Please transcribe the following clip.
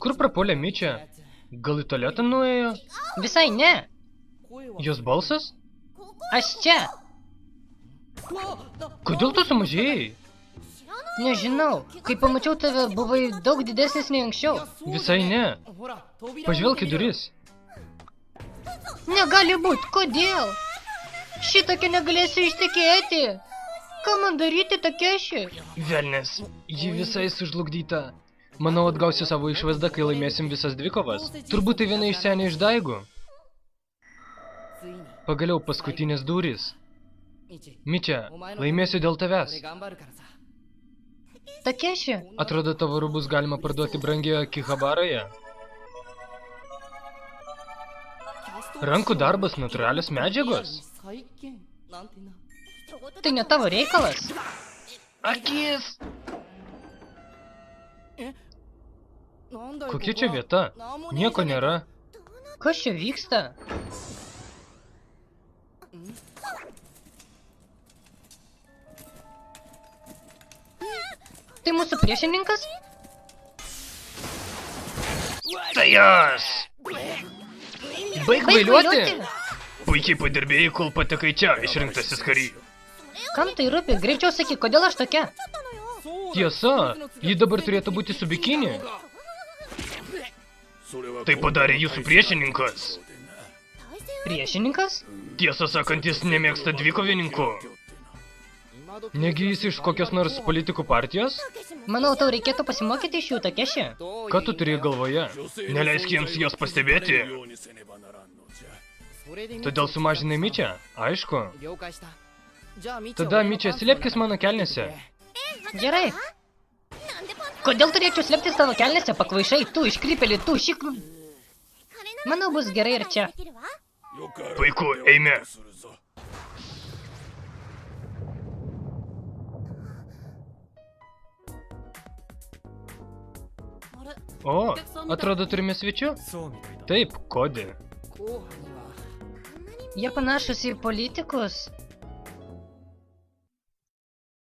Kur prapuolė Mičia? Gal į tualetą nuėjo? Visai ne. Jos balsas? Aš čia. Kodėl tu sumažėjai? Nežinau. Kai pamačiau tave, buvai daug didesnis nei anksčiau. Visai ne. Pažvelk į duris. Negali būt. Kodėl? Šitokia negalėsiu ištekėti. Ką man daryti, Takeshi? Velnes, ji visai sužlugdyta. Manau, atgausiu savo išvaizdą, kai laimėsim visas dvikovas. Turbūt tai viena iš senių išdaigų. Pagaliau paskutinės durys. Mičia, laimėsiu dėl tavęs. Takeshi? Atrodo, tavo rūbus galima parduoti brangioje Akihabaroje. Rankų darbas, natūralios medžiagos. Tai ne tavo reikalas. Akis! Kokia čia vieta? Nieko nėra. Kas čia vyksta? Tai mūsų priešininkas? Tai aš! Baig bailiuoti! Puikiai padirbėjai, kol patekai čia, išrinktasis kary. Kam tai rūpi? Greičiau sakyk, kodėl aš tokia? Tiesa, ji dabar turėtų būti su bikini. Tai padarė jūsų priešininkas. Priešininkas? Tiesą sakant, jis nemėgsta dvikovininkų. Negi jis iš kokios nors politikų partijos? Manau, tau reikėtų pasimokyti iš jų, Takeshi. Ką tu turėjai galvoje? Neleisk jiems jos pastebėti. Todėl sumažinai Mičią? Aišku. Tada Mičia, slėpkis mano kelnėse. Gerai. Kodėl turėčiau slėptis tavo kelnėse, pakvaišai? Tu, iškrypėlį, tu, šik... Manau, bus gerai ir čia. Puiku, eime. O, atrodo turime svečių? Taip, Kodi. Jie panašus į politikus.